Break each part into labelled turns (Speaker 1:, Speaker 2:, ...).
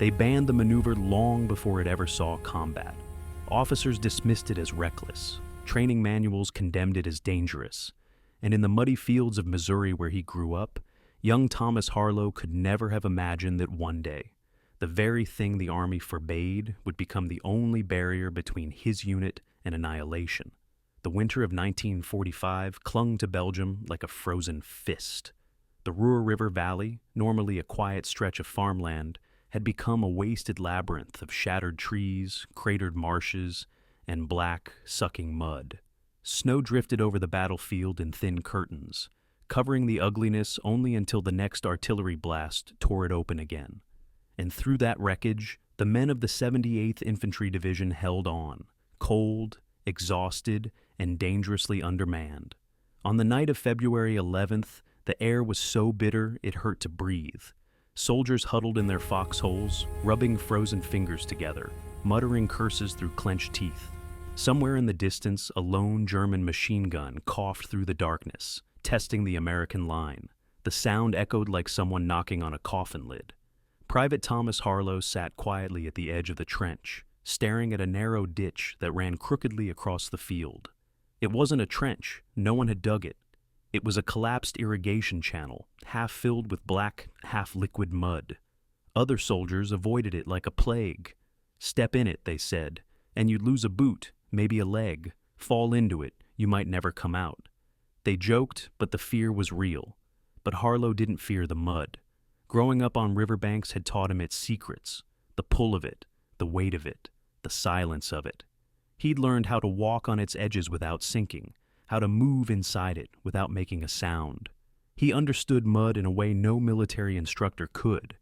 Speaker 1: They banned the maneuver long before it ever saw combat. Officers dismissed it as reckless. Training manuals condemned it as dangerous. And in the muddy fields of Missouri where he grew up, young Thomas Harlow could never have imagined that one day, the very thing the Army forbade would become the only barrier between his unit and annihilation. The winter of 1945 clung to Belgium like a frozen fist. The Ruhr River Valley, normally a quiet stretch of farmland, had become a wasted labyrinth of shattered trees, cratered marshes, and black, sucking mud. Snow drifted over the battlefield in thin curtains, covering the ugliness only until the next artillery blast tore it open again. And through that wreckage, the men of the 78th Infantry Division held on, cold, exhausted, and dangerously undermanned. On the night of February 11th, the air was so bitter it hurt to breathe. Soldiers huddled in their foxholes, rubbing frozen fingers together, muttering curses through clenched teeth. Somewhere in the distance, a lone German machine gun coughed through the darkness, testing the American line. The sound echoed like someone knocking on a coffin lid. Private Thomas Harlow sat quietly at the edge of the trench, staring at a narrow ditch that ran crookedly across the field. It wasn't a trench, no one had dug it. It was a collapsed irrigation channel, half filled with black, half-liquid mud. Other soldiers avoided it like a plague. Step in it, they said, and you'd lose a boot, maybe a leg. Fall into it, you might never come out. They joked, but the fear was real. But Harlow didn't fear the mud. Growing up on riverbanks had taught him its secrets, the pull of it, the weight of it, the silence of it. He'd learned how to walk on its edges without sinking, how to move inside it without making a sound. He understood mud in a way no military instructor could,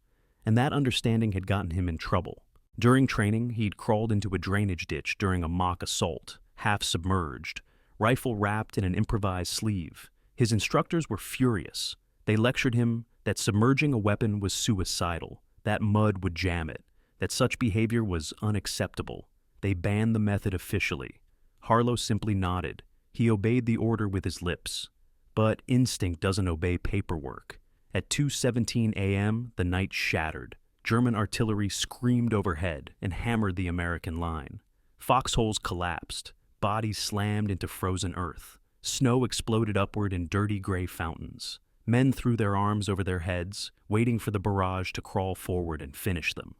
Speaker 1: and that understanding had gotten him in trouble. During training, he'd crawled into a drainage ditch during a mock assault, half submerged, rifle wrapped in an improvised sleeve. His instructors were furious. They lectured him that submerging a weapon was suicidal, that mud would jam it, that such behavior was unacceptable. They banned the method officially. Harlow simply nodded. He obeyed the order with his lips. But instinct doesn't obey paperwork. At 2:17 a.m., the night shattered. German artillery screamed overhead and hammered the American line. Foxholes collapsed. Bodies slammed into frozen earth. Snow exploded upward in dirty gray fountains. Men threw their arms over their heads, waiting for the barrage to crawl forward and finish them.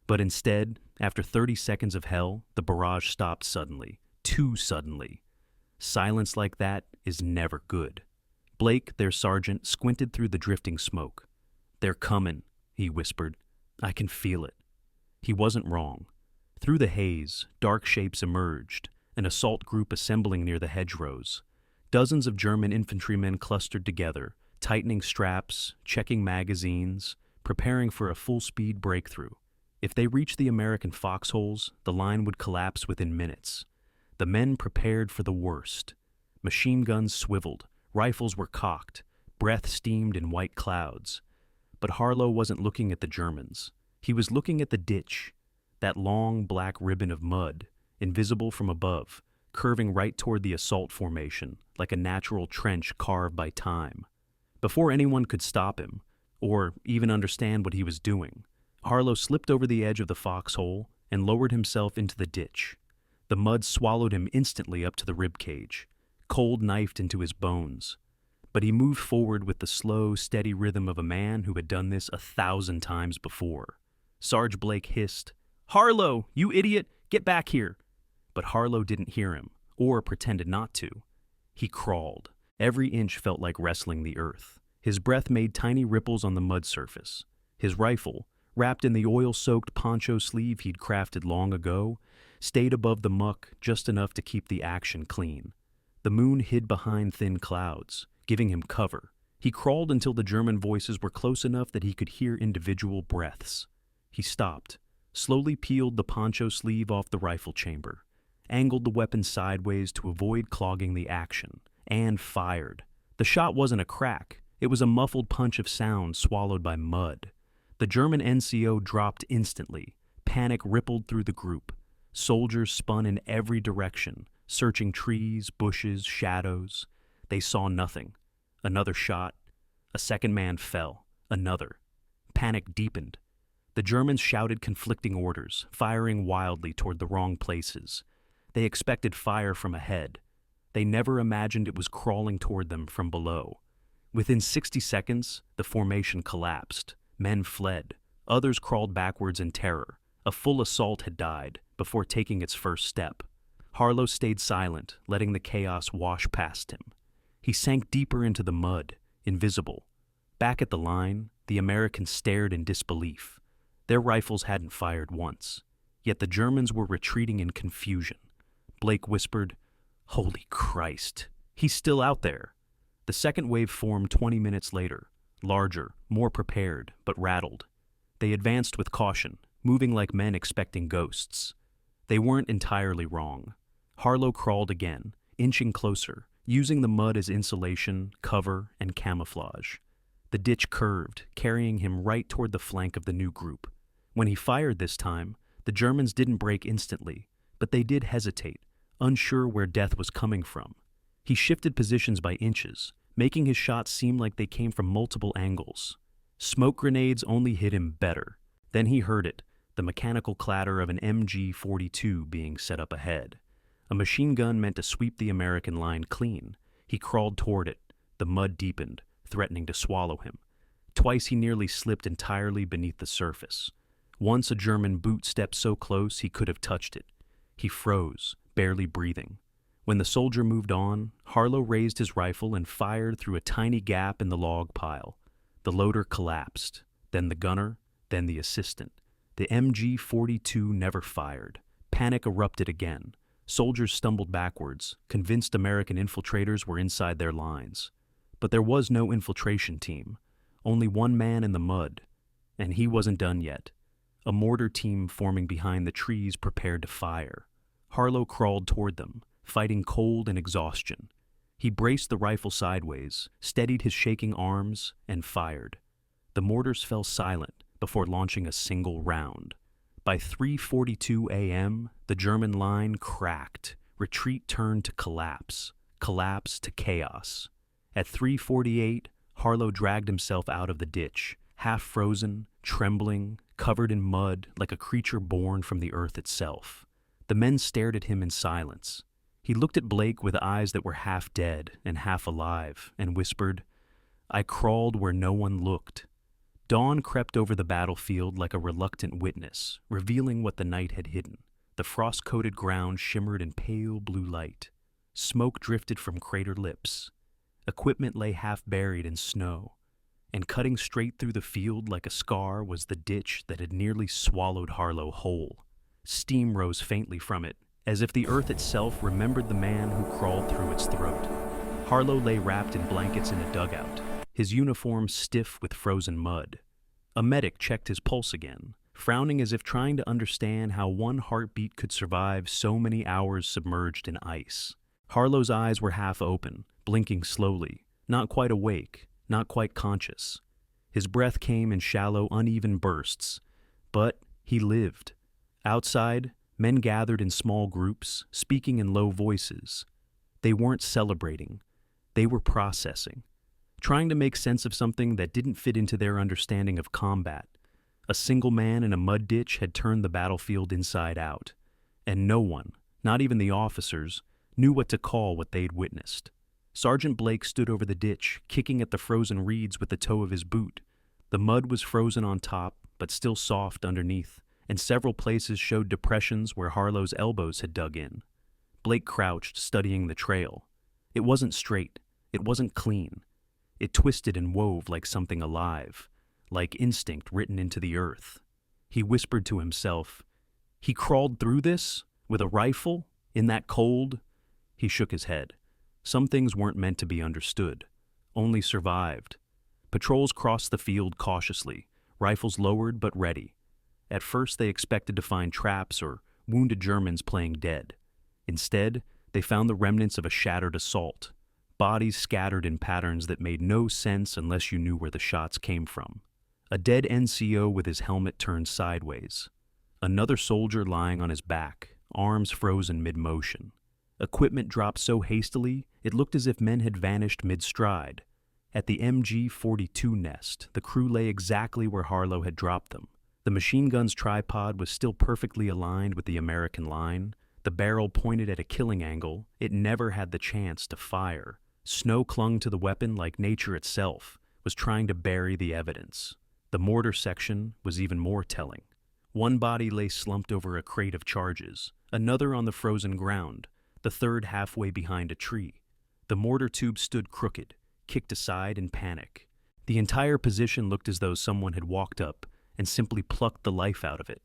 Speaker 1: But instead, after 30 seconds of hell, the barrage stopped suddenly. Too suddenly. Silence like that is never good. Blake, their sergeant, squinted through the drifting smoke. "They're coming," he whispered. "I can feel it." He wasn't wrong. Through the haze, dark shapes emerged, an assault group assembling near the hedgerows. Dozens of German infantrymen clustered together, tightening straps, checking magazines, preparing for a full-speed breakthrough. If they reached the American foxholes, the line would collapse within minutes. The men prepared for the worst. Machine guns swiveled, rifles were cocked, breath steamed in white clouds. But Harlow wasn't looking at the Germans. He was looking at the ditch, that long black ribbon of mud, invisible from above, curving right toward the assault formation, like a natural trench carved by time. Before anyone could stop him, or even understand what he was doing, Harlow slipped over the edge of the foxhole and lowered himself into the ditch. The mud swallowed him instantly up to the ribcage, cold knifed into his bones. But he moved forward with the slow, steady rhythm of a man who had done this 1,000 times before. Sarge Blake hissed, "Harlow, you idiot, get back here!" But Harlow didn't hear him, or pretended not to. He crawled. Every inch felt like wrestling the earth. His breath made tiny ripples on the mud surface. His rifle, wrapped in the oil-soaked poncho sleeve he'd crafted long ago, stayed above the muck just enough to keep the action clean. The moon hid behind thin clouds, giving him cover. He crawled until the German voices were close enough that he could hear individual breaths. He stopped, slowly peeled the poncho sleeve off the rifle chamber, angled the weapon sideways to avoid clogging the action, and fired. The shot wasn't a crack. It was a muffled punch of sound swallowed by mud. The German NCO dropped instantly. Panic rippled through the group. Soldiers spun in every direction, searching trees, bushes, shadows. They saw nothing. Another shot. A second man fell. Another. Panic deepened. The Germans shouted conflicting orders, firing wildly toward the wrong places. They expected fire from ahead. They never imagined it was crawling toward them from below. Within 60 seconds, the formation collapsed. Men fled. Others crawled backwards in terror. A full assault had died before taking its first step. Harlow stayed silent, letting the chaos wash past him. He sank deeper into the mud, invisible. Back at the line, the Americans stared in disbelief. Their rifles hadn't fired once, yet the Germans were retreating in confusion. Blake whispered, "Holy Christ, he's still out there." The second wave formed 20 minutes later, larger, more prepared, but rattled. They advanced with caution, moving like men expecting ghosts. They weren't entirely wrong. Harlow crawled again, inching closer, using the mud as insulation, cover, and camouflage. The ditch curved, carrying him right toward the flank of the new group. When he fired this time, the Germans didn't break instantly, but they did hesitate, unsure where death was coming from. He shifted positions by inches, making his shots seem like they came from multiple angles. Smoke grenades only hit him better. Then he heard it, the mechanical clatter of an MG-42 being set up ahead. A machine gun meant to sweep the American line clean. He crawled toward it. The mud deepened, threatening to swallow him. Twice he nearly slipped entirely beneath the surface. Once a German boot stepped so close he could have touched it. He froze, barely breathing. When the soldier moved on, Harlow raised his rifle and fired through a tiny gap in the log pile. The loader collapsed, then the gunner, then the assistant. The MG-42 never fired. Panic erupted again. Soldiers stumbled backwards, convinced American infiltrators were inside their lines. But there was no infiltration team, only one man in the mud, and he wasn't done yet. A mortar team forming behind the trees prepared to fire. Harlow crawled toward them, fighting cold and exhaustion. He braced the rifle sideways, steadied his shaking arms, and fired. The mortars fell silent before launching a single round. By 3:42 a.m., the German line cracked. Retreat turned to collapse, collapse to chaos. At 3:48, Harlow dragged himself out of the ditch, half frozen, trembling, covered in mud like a creature born from the earth itself. The men stared at him in silence. He looked at Blake with eyes that were half dead and half alive and whispered, "I crawled where no one looked." Dawn crept over the battlefield like a reluctant witness, revealing what the night had hidden. The frost-coated ground shimmered in pale blue light. Smoke drifted from crater lips. Equipment lay half buried in snow. And cutting straight through the field like a scar was the ditch that had nearly swallowed Harlow whole. Steam rose faintly from it, as if the earth itself remembered the man who crawled through its throat. Harlow lay wrapped in blankets in a dugout, his uniform stiff with frozen mud. A medic checked his pulse again, frowning as if trying to understand how one heartbeat could survive so many hours submerged in ice. Harlow's eyes were half open, blinking slowly, not quite awake, not quite conscious. His breath came in shallow, uneven bursts, but he lived. Outside, men gathered in small groups, speaking in low voices. They weren't celebrating. They were processing, trying to make sense of something that didn't fit into their understanding of combat. A single man in a mud ditch had turned the battlefield inside out, and no one, not even the officers, knew what to call what they'd witnessed. Sergeant Blake stood over the ditch, kicking at the frozen reeds with the toe of his boot. The mud was frozen on top, but still soft underneath, and several places showed depressions where Harlow's elbows had dug in. Blake crouched, studying the trail. It wasn't straight. It wasn't clean. It twisted and wove like something alive, like instinct written into the earth. He whispered to himself, "He crawled through this? With a rifle? In that cold?" He shook his head. Some things weren't meant to be understood, only survived. Patrols crossed the field cautiously, rifles lowered but ready. At first they expected to find traps or wounded Germans playing dead. Instead, they found the remnants of a shattered assault, bodies scattered in patterns that made no sense unless you knew where the shots came from. A dead NCO with his helmet turned sideways. Another soldier lying on his back, arms frozen mid-motion. Equipment dropped so hastily, it looked as if men had vanished mid-stride. At the MG-42 nest, the crew lay exactly where Harlow had dropped them, The machine gun's tripod was still perfectly aligned with the American line, the barrel pointed at a killing angle. It never had the chance to fire. Snow clung to the weapon like nature itself was trying to bury the evidence. The mortar section was even more telling. One body lay slumped over a crate of charges, another on the frozen ground, the third halfway behind a tree. The mortar tube stood crooked, kicked aside in panic. The entire position looked as though someone had walked up and simply plucked the life out of it.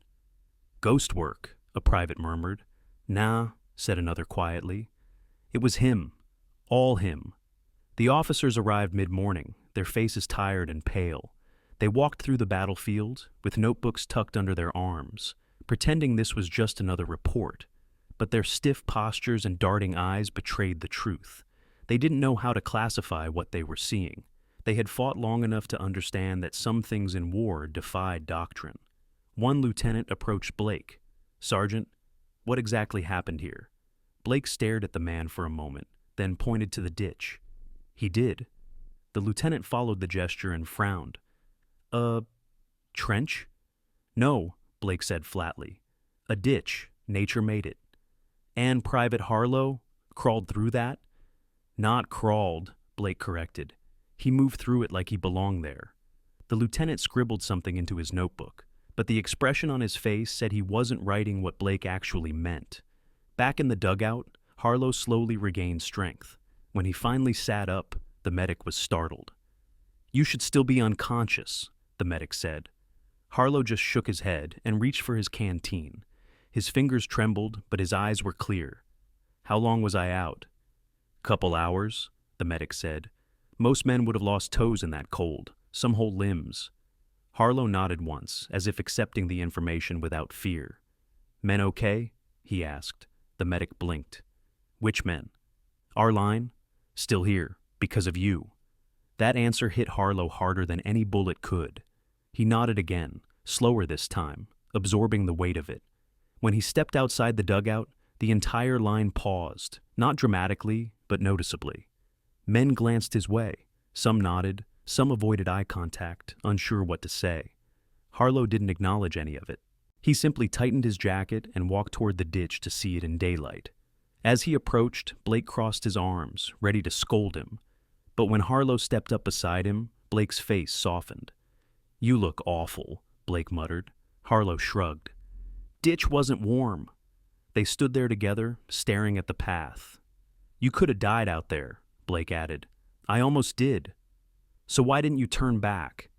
Speaker 1: "Ghost work," a private murmured. "Nah," said another quietly. "It was him. All him." The officers arrived mid-morning, their faces tired and pale. They walked through the battlefield, with notebooks tucked under their arms, pretending this was just another report. But their stiff postures and darting eyes betrayed the truth. They didn't know how to classify what they were seeing. They had fought long enough to understand that some things in war defied doctrine. One lieutenant approached Blake. "Sergeant, what exactly happened here?" Blake stared at the man for a moment, then pointed to the ditch. "He did." The lieutenant followed the gesture and frowned. Trench?" "No," Blake said flatly. "A ditch. Nature made it." "And Private Harlow crawled through that?" "Not crawled," Blake corrected. "He moved through it like he belonged there." The lieutenant scribbled something into his notebook, but the expression on his face said he wasn't writing what Blake actually meant. Back in the dugout, Harlow slowly regained strength. When he finally sat up, the medic was startled. "You should still be unconscious," the medic said. Harlow just shook his head and reached for his canteen. His fingers trembled, but his eyes were clear. "How long was I out?" "Couple hours," the medic said. "Most men would have lost toes in that cold, some whole limbs." Harlow nodded once, as if accepting the information without fear. "Men okay?" he asked. The medic blinked. "Which men?" "Our line. Still here, because of you." That answer hit Harlow harder than any bullet could. He nodded again, slower this time, absorbing the weight of it. When he stepped outside the dugout, the entire line paused, not dramatically, but noticeably. Men glanced his way. Some nodded, some avoided eye contact, unsure what to say. Harlow didn't acknowledge any of it. He simply tightened his jacket and walked toward the ditch to see it in daylight. As he approached, Blake crossed his arms, ready to scold him. But when Harlow stepped up beside him, Blake's face softened. "You look awful," Blake muttered. Harlow shrugged. "Ditch wasn't warm." They stood there together, staring at the path. "You could have died out there," Blake added. "I almost did." "So why didn't you turn back?"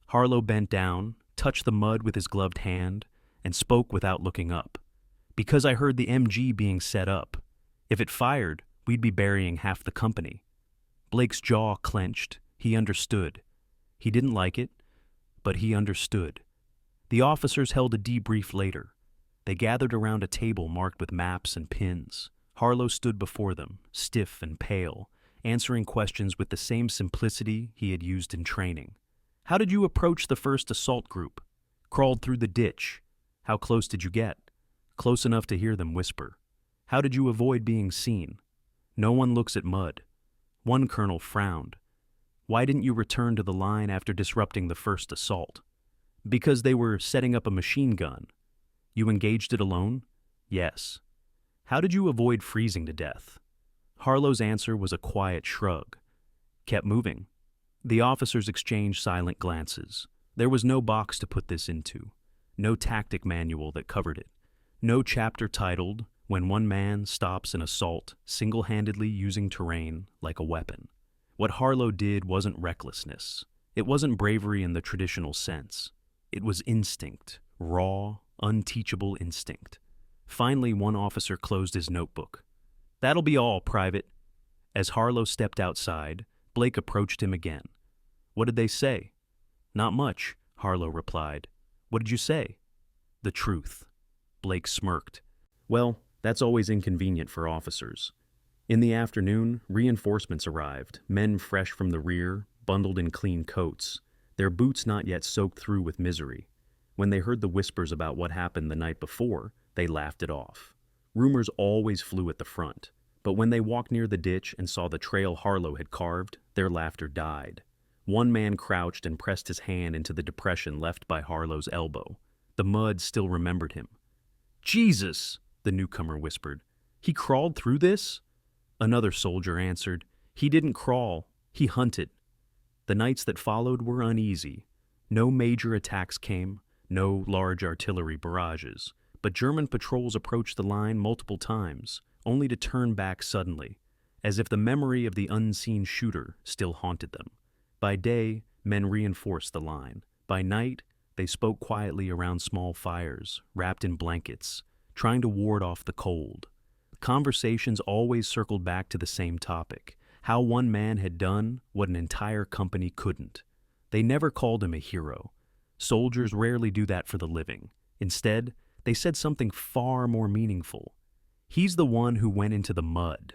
Speaker 1: Harlow bent down, touched the mud with his gloved hand, and spoke without looking up. "Because I heard the MG being set up. If it fired, we'd be burying half the company." Blake's jaw clenched. He understood. He didn't like it, but he understood. The officers held a debrief later. They gathered around a table marked with maps and pins. Harlow stood before them, stiff and pale, answering questions with the same simplicity he had used in training. "How did you approach the first assault group?" "Crawled through the ditch." "How close did you get?" "Close enough to hear them whisper." "How did you avoid being seen?" "No one looks at mud." One colonel frowned. "Why didn't you return to the line after disrupting the first assault?" "Because they were setting up a machine gun." "You engaged it alone?" "Yes." "How did you avoid freezing to death?" Harlow's answer was a quiet shrug. "Kept moving." The officers exchanged silent glances. There was no box to put this into, no tactic manual that covered it, no chapter titled, "When One Man Stops an Assault, Single-Handedly Using Terrain Like a Weapon." What Harlow did wasn't recklessness. It wasn't bravery in the traditional sense. It was instinct, raw, unteachable instinct. Finally, one officer closed his notebook. "That'll be all, Private." As Harlow stepped outside, Blake approached him again. "What did they say?" "Not much," Harlow replied. "What did you say?" "The truth." Blake smirked. "Well, that's always inconvenient for officers." In the afternoon, reinforcements arrived, men fresh from the rear, bundled in clean coats, their boots not yet soaked through with misery. When they heard the whispers about what happened the night before, they laughed it off. Rumors always flew at the front, but when they walked near the ditch and saw the trail Harlow had carved, their laughter died. One man crouched and pressed his hand into the depression left by Harlow's elbow. The mud still remembered him. "Jesus!" the newcomer whispered. "He crawled through this?" Another soldier answered, "He didn't crawl, he hunted." The nights that followed were uneasy. No major attacks came, no large artillery barrages, but German patrols approached the line multiple times, only to turn back suddenly, as if the memory of the unseen shooter still haunted them. By day, men reinforced the line. By night, they spoke quietly around small fires, wrapped in blankets, trying to ward off the cold. Conversations always circled back to the same topic: how one man had done what an entire company couldn't. They never called him a hero. Soldiers rarely do that for the living. Instead, they said something far more meaningful. "He's the one who went into the mud."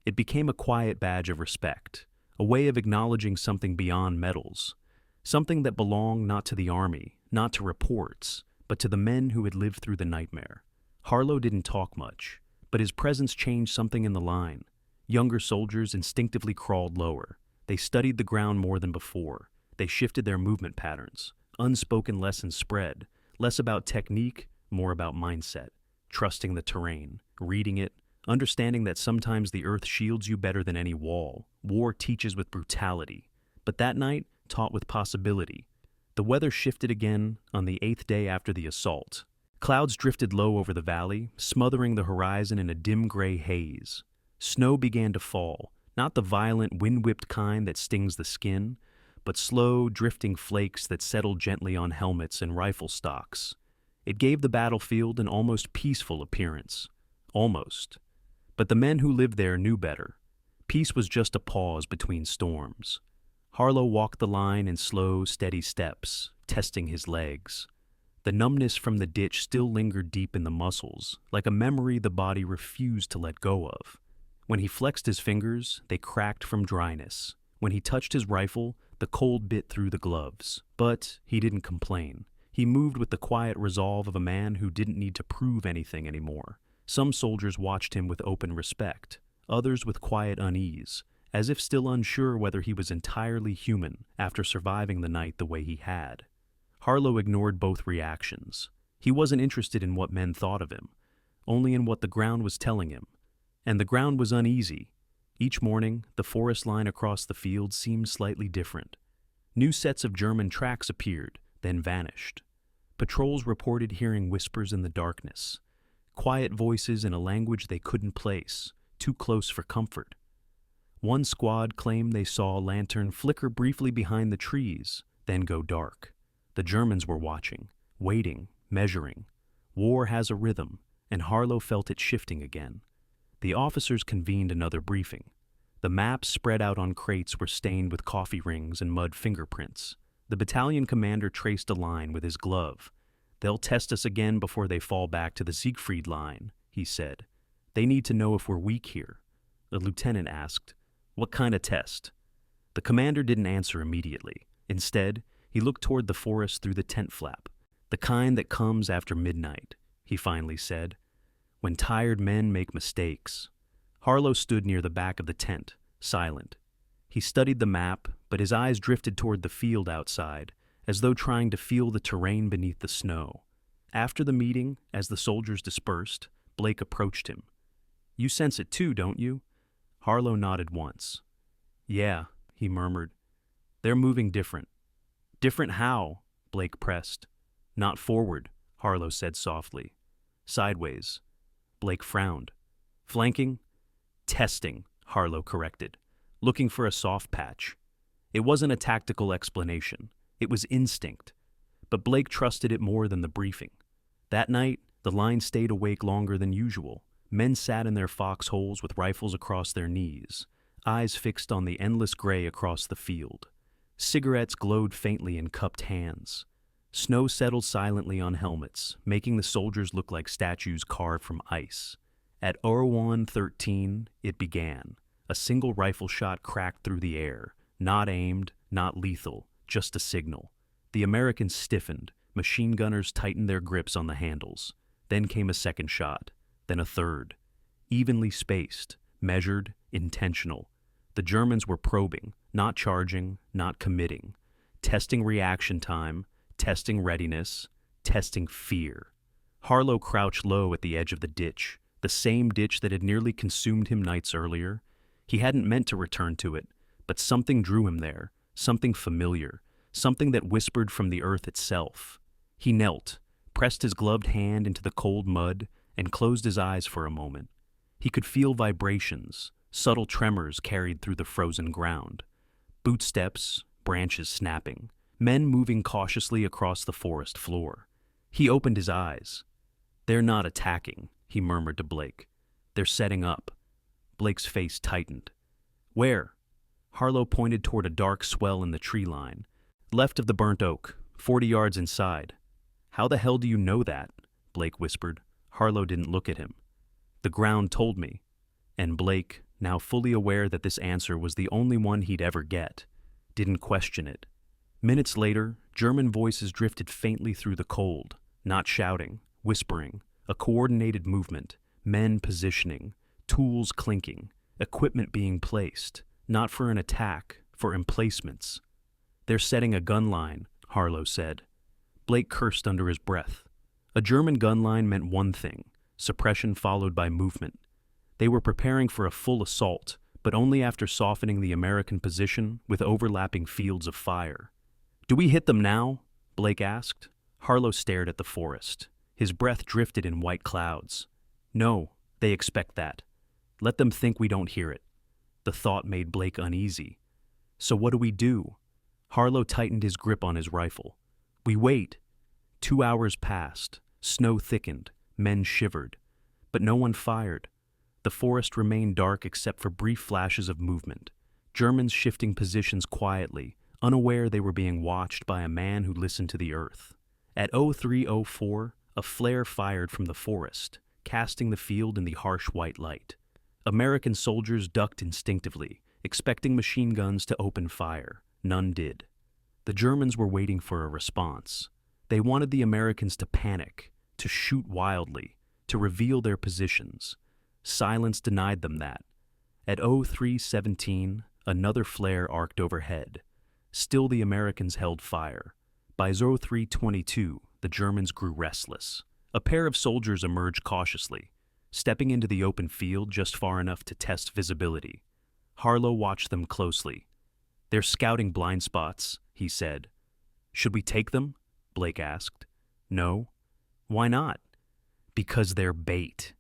Speaker 1: It became a quiet badge of respect, a way of acknowledging something beyond medals, something that belonged not to the army, not to reports, but to the men who had lived through the nightmare. Harlow didn't talk much, but his presence changed something in the line. Younger soldiers instinctively crawled lower. They studied the ground more than before. They shifted their movement patterns. Unspoken lessons spread, less about technique, more about mindset, trusting the terrain, reading it, understanding that sometimes the earth shields you better than any wall. War teaches with brutality, but that night taught with possibility. The weather shifted again on the 8th day after the assault. Clouds drifted low over the valley, smothering the horizon in a dim gray haze. Snow began to fall, not the violent, wind-whipped kind that stings the skin, but slow, drifting flakes that settled gently on helmets and rifle stocks. It gave the battlefield an almost peaceful appearance. Almost. But the men who lived there knew better. Peace was just a pause between storms. Harlow walked the line in slow, steady steps, testing his legs. The numbness from the ditch still lingered deep in the muscles, like a memory the body refused to let go of. When he flexed his fingers, they cracked from dryness. When he touched his rifle, the cold bit through the gloves. But he didn't complain. He moved with the quiet resolve of a man who didn't need to prove anything anymore. Some soldiers watched him with open respect, others with quiet unease, as if still unsure whether he was entirely human after surviving the night the way he had. Harlow ignored both reactions. He wasn't interested in what men thought of him, only in what the ground was telling him. And the ground was uneasy. Each morning, the forest line across the field seemed slightly different. New sets of German tracks appeared, then vanished. Patrols reported hearing whispers in the darkness, quiet voices in a language they couldn't place, too close for comfort. One squad claimed they saw a lantern flicker briefly behind the trees, then go dark. The Germans were watching, waiting, measuring. War has a rhythm, and Harlow felt it shifting again. The officers convened another briefing. The maps spread out on crates were stained with coffee rings and mud fingerprints. The battalion commander traced a line with his glove. "They'll test us again before they fall back to the Siegfried line," he said. "They need to know if we're weak here." The lieutenant asked, "What kind of test?" The commander didn't answer immediately. Instead, he looked toward the forest through the tent flap. "The kind that comes after midnight," he finally said. "When tired men make mistakes." Harlow stood near the back of the tent, silent. He studied the map, but his eyes drifted toward the field outside, as though trying to feel the terrain beneath the snow. After the meeting, as the soldiers dispersed, Blake approached him. "You sense it too, don't you?" Harlow nodded once. "Yeah," he murmured. "They're moving different." "Different how?" Blake pressed. "Not forward," Harlow said softly. "Sideways." Blake frowned. "Flanking?" "Testing," Harlow corrected. "Looking for a soft patch." It wasn't a tactical explanation. It was instinct. But Blake trusted it more than the briefing. That night, the line stayed awake longer than usual. Men sat in their foxholes with rifles across their knees, eyes fixed on the endless gray across the field. Cigarettes glowed faintly in cupped hands. Snow settled silently on helmets, making the soldiers look like statues carved from ice. At 01:13, it began. A single rifle shot cracked through the air, not aimed, not lethal, just a signal. The Americans stiffened. Machine gunners tightened their grips on the handles. Then came a second shot, then a third. Evenly spaced, measured, intentional. The Germans were probing, not charging, not committing. Testing reaction time, testing readiness, testing fear. Harlow crouched low at the edge of the ditch, the same ditch that had nearly consumed him nights earlier. He hadn't meant to return to it, but something drew him there, something familiar, something that whispered from the earth itself. He knelt, pressed his gloved hand into the cold mud, and closed his eyes for a moment. He could feel vibrations, subtle tremors carried through the frozen ground. Bootsteps, branches snapping, men moving cautiously across the forest floor. He opened his eyes. "They're not attacking," he murmured to Blake. "They're setting up." Blake's face tightened. "Where?" Harlow pointed toward a dark swell in the tree line, left of the burnt oak, 40 yards inside. "How the hell do you know that?" Blake whispered. Harlow didn't look at him. "The ground told me." And Blake, now fully aware that this answer was the only one he'd ever get, didn't question it. Minutes later, German voices drifted faintly through the cold, not shouting, whispering, a coordinated movement, men positioning, tools clinking, equipment being placed, not for an attack, for emplacements. "They're setting a gun line," Harlow said. Blake cursed under his breath. A German gun line meant one thing, suppression followed by movement. They were preparing for a full assault, but only after softening the American position with overlapping fields of fire. "Do we hit them now?" Blake asked. Harlow stared at the forest. His breath drifted in white clouds. "No, they expect that. Let them think we don't hear it." The thought made Blake uneasy. "So what do we do?" Harlow tightened his grip on his rifle. "We wait." 2 hours passed. Snow thickened. Men shivered. But no one fired. The forest remained dark except for brief flashes of movement. Germans shifting positions quietly, unaware they were being watched by a man who listened to the earth. At 03:04, a flare fired from the forest, casting the field in the harsh white light. American soldiers ducked instinctively, expecting machine guns to open fire. None did. The Germans were waiting for a response. They wanted the Americans to panic, to shoot wildly, to reveal their positions. Silence denied them that. At 03:17, another flare arced overhead. Still the Americans held fire. By 03:22, the Germans grew restless. A pair of soldiers emerged cautiously, stepping into the open field just far enough to test visibility. Harlow watched them closely. "They're scouting blind spots," he said. "Should we take them?" Blake asked. "No." "Why not?" "Because they're bait."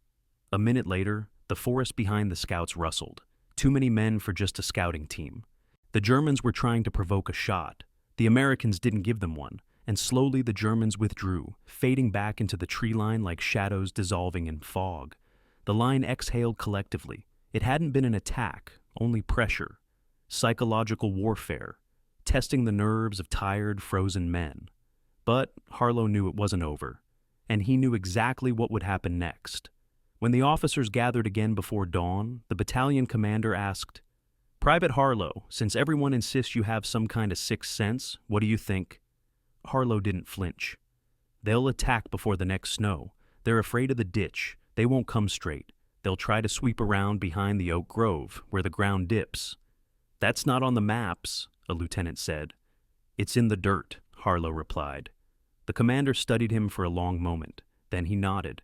Speaker 1: A minute later, the forest behind the scouts rustled. Too many men for just a scouting team. The Germans were trying to provoke a shot. The Americans didn't give them one, and slowly the Germans withdrew, fading back into the tree line like shadows dissolving in fog. The line exhaled collectively. It hadn't been an attack, only pressure. Psychological warfare, testing the nerves of tired, frozen men. But Harlow knew it wasn't over, and he knew exactly what would happen next. When the officers gathered again before dawn, the battalion commander asked, "Private Harlow, since everyone insists you have some kind of sixth sense, what do you think?" Harlow didn't flinch. "They'll attack before the next snow. They're afraid of the ditch. They won't come straight. They'll try to sweep around behind the oak grove, where the ground dips." "That's not on the maps," a lieutenant said. "It's in the dirt," Harlow replied. The commander studied him for a long moment. Then he nodded.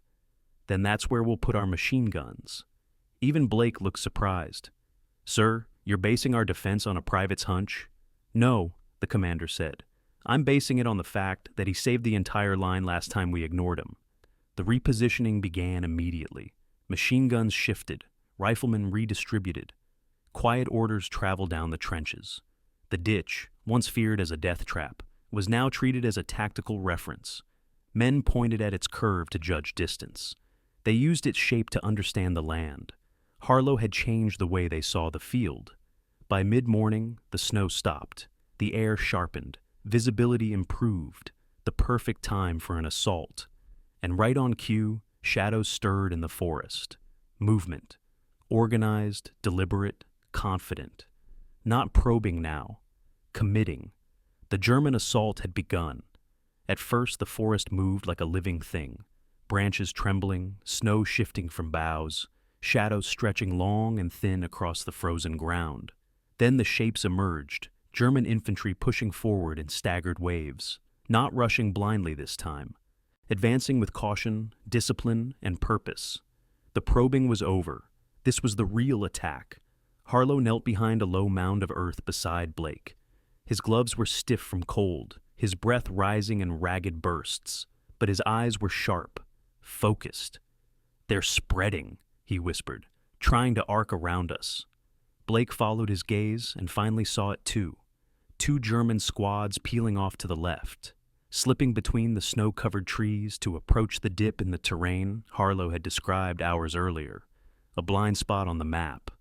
Speaker 1: "Then that's where we'll put our machine guns." Even Blake looked surprised. "Sir, you're basing our defense on a private's hunch?" "No," the commander said. "I'm basing it on the fact that he saved the entire line last time we ignored him." The repositioning began immediately. Machine guns shifted. Riflemen redistributed. Quiet orders traveled down the trenches. The ditch, once feared as a death trap, was now treated as a tactical reference. Men pointed at its curve to judge distance. They used its shape to understand the land. Harlow had changed the way they saw the field. By mid-morning, the snow stopped. The air sharpened. Visibility improved. The perfect time for an assault. And right on cue, shadows stirred in the forest. Movement. Organized, deliberate, confident. Not probing now. Committing. The German assault had begun. At first, the forest moved like a living thing. Branches trembling, snow shifting from boughs, shadows stretching long and thin across the frozen ground. Then the shapes emerged, German infantry pushing forward in staggered waves, not rushing blindly this time. advancing with caution, discipline, and purpose. The probing was over. This was the real attack. Harlow knelt behind a low mound of earth beside Blake. His gloves were stiff from cold, his breath rising in ragged bursts, but his eyes were sharp, focused. "They're spreading," he whispered, "trying to arc around us." Blake followed his gaze and finally saw it too. Two German squads peeling off to the left, slipping between the snow-covered trees to approach the dip in the terrain Harlow had described hours earlier. A blind spot on the map.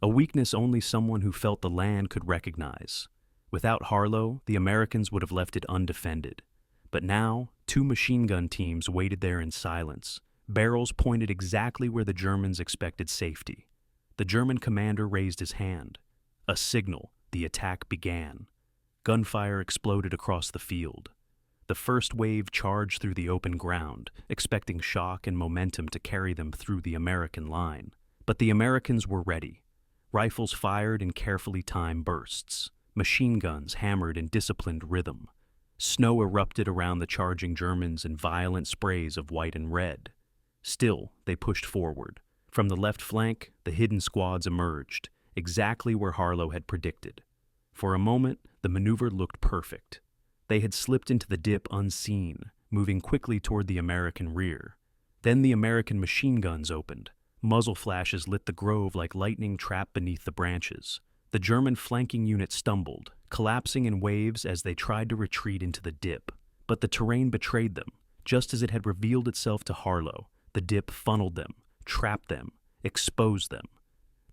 Speaker 1: A weakness only someone who felt the land could recognize. Without Harlow, the Americans would have left it undefended. But now, two machine gun teams waited there in silence, barrels pointed exactly where the Germans expected safety. The German commander raised his hand. A signal, the attack began. Gunfire exploded across the field. The first wave charged through the open ground, expecting shock and momentum to carry them through the American line. But the Americans were ready. Rifles fired in carefully timed bursts. Machine guns hammered in disciplined rhythm. Snow erupted around the charging Germans in violent sprays of white and red. Still, they pushed forward. From the left flank, the hidden squads emerged, exactly where Harlow had predicted. For a moment, the maneuver looked perfect. They had slipped into the dip unseen, moving quickly toward the American rear. Then the American machine guns opened. Muzzle flashes lit the grove like lightning trapped beneath the branches. The German flanking unit stumbled, collapsing in waves as they tried to retreat into the dip. But the terrain betrayed them. Just as it had revealed itself to Harlow, the dip funneled them, trapped them, exposed them.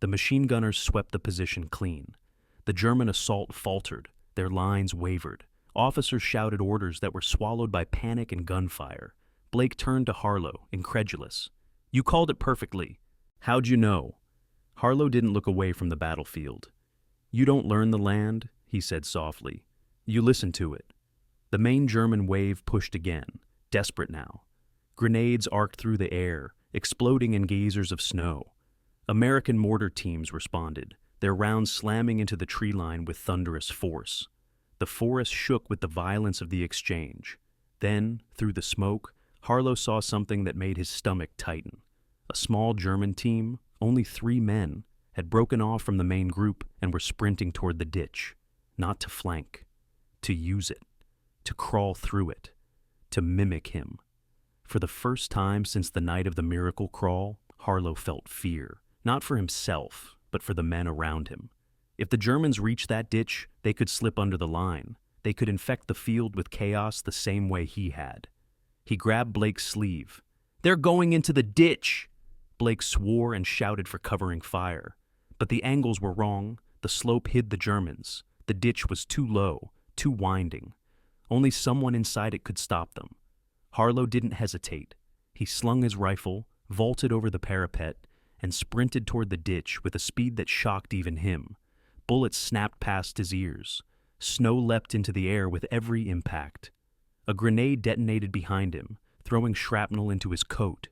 Speaker 1: The machine gunners swept the position clean. The German assault faltered, their lines wavered. Officers shouted orders that were swallowed by panic and gunfire. Blake turned to Harlow, incredulous. "You called it perfectly. How'd you know?" Harlow didn't look away from the battlefield. "You don't learn the land," he said softly. "You listen to it." The main German wave pushed again, desperate now. Grenades arced through the air, exploding in geysers of snow. American mortar teams responded, their rounds slamming into the tree line with thunderous force. The forest shook with the violence of the exchange. Then, through the smoke, Harlow saw something that made his stomach tighten. A small German team, only 3 men, had broken off from the main group and were sprinting toward the ditch. Not to flank, to use it, to crawl through it, to mimic him. For the first time since the night of the miracle crawl, Harlow felt fear, not for himself, but for the men around him. If the Germans reached that ditch, they could slip under the line. They could infect the field with chaos the same way he had. He grabbed Blake's sleeve. "They're going into the ditch!" Blake swore and shouted for covering fire. But the angles were wrong. The slope hid the Germans. The ditch was too low, too winding. Only someone inside it could stop them. Harlow didn't hesitate. He slung his rifle, vaulted over the parapet, and sprinted toward the ditch with a speed that shocked even him. Bullets snapped past his ears. Snow leapt into the air with every impact. A grenade detonated behind him, throwing shrapnel into his coat.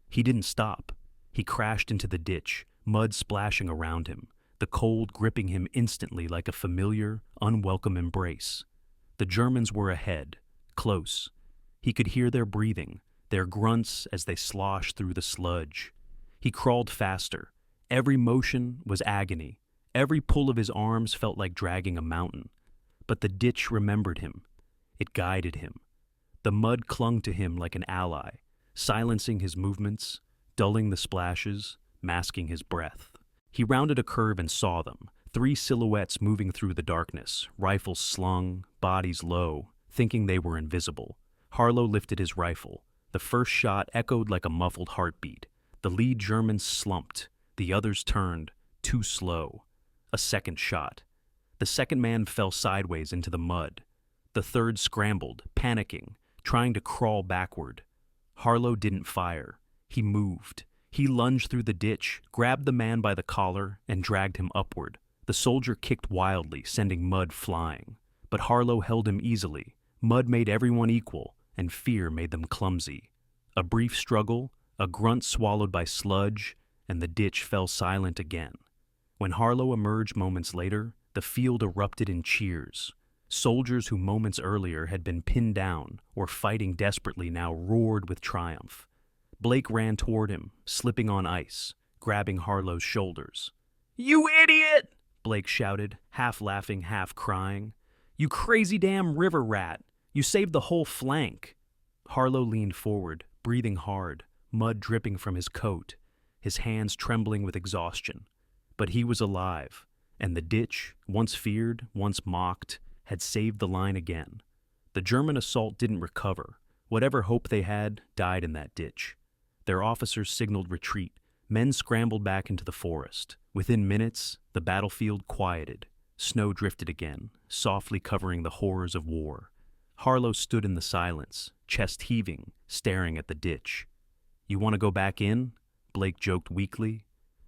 Speaker 1: He didn't stop. He crashed into the ditch, mud splashing around him, the cold gripping him instantly like a familiar, unwelcome embrace. The Germans were ahead, close. He could hear their breathing, their grunts as they sloshed through the sludge. He crawled faster. Every motion was agony. Every pull of his arms felt like dragging a mountain. But the ditch remembered him. It guided him. The mud clung to him like an ally, silencing his movements, dulling the splashes, masking his breath. He rounded a curve and saw them, 3 silhouettes moving through the darkness, rifles slung, bodies low, thinking they were invisible. Harlow lifted his rifle. The first shot echoed like a muffled heartbeat. The lead German slumped. The others turned, too slow. A second shot. The second man fell sideways into the mud. The third scrambled, panicking, trying to crawl backward. Harlow didn't fire. He moved. He lunged through the ditch, grabbed the man by the collar, and dragged him upward. The soldier kicked wildly, sending mud flying. But Harlow held him easily. Mud made everyone equal, and fear made them clumsy. A brief struggle, a grunt swallowed by sludge, and the ditch fell silent again. When Harlow emerged moments later, the field erupted in cheers. Soldiers who moments earlier had been pinned down or fighting desperately now roared with triumph. Blake ran toward him, slipping on ice, grabbing Harlow's shoulders. "You idiot!" Blake shouted, half laughing, half crying. "You crazy damn river rat! You saved the whole flank!" Harlow leaned forward, breathing hard, mud dripping from his coat, his hands trembling with exhaustion. But he was alive, and the ditch, once feared, once mocked, had saved the line again. The German assault didn't recover. Whatever hope they had died in that ditch. Their officers signaled retreat. Men scrambled back into the forest. Within minutes, the battlefield quieted. Snow drifted again, softly covering the horrors of war. Harlow stood in the silence, chest heaving, staring at the ditch. "You want to go back in?" Blake joked weakly.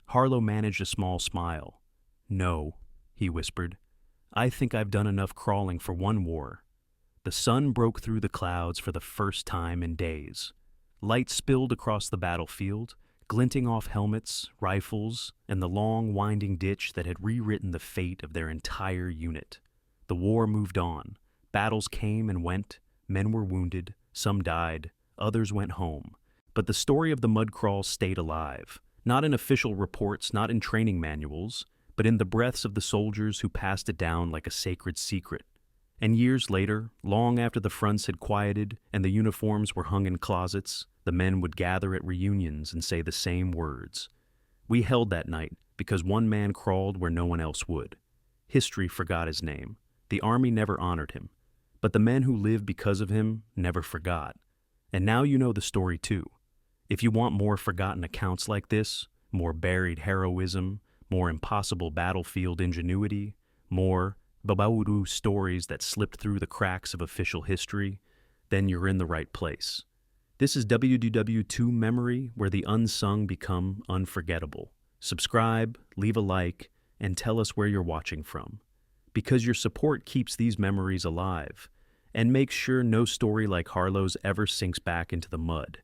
Speaker 1: Harlow managed a small smile. "No," he whispered. "I think I've done enough crawling for one war." The sun broke through the clouds for the first time in days. Light spilled across the battlefield, glinting off helmets, rifles, and the long, winding ditch that had rewritten the fate of their entire unit. The war moved on. Battles came and went. Men were wounded. Some died. Others went home. But the story of the mud crawl stayed alive. Not in official reports, not in training manuals, but in the breaths of the soldiers who passed it down like a sacred secret. And years later, long after the fronts had quieted and the uniforms were hung in closets, the men would gather at reunions and say the same words. "We held that night because one man crawled where no one else would." History forgot his name. The army never honored him. But the men who lived because of him never forgot. And now you know the story too. If you want more forgotten accounts like this, more buried heroism, more impossible battlefield ingenuity, more Babauru stories that slipped through the cracks of official history, then you're in the right place. This is WDW2 Memory, where the unsung become unforgettable. Subscribe, leave a like, and tell us where you're watching from. Because your support keeps these memories alive, and makes sure no story like Harlow's ever sinks back into the mud.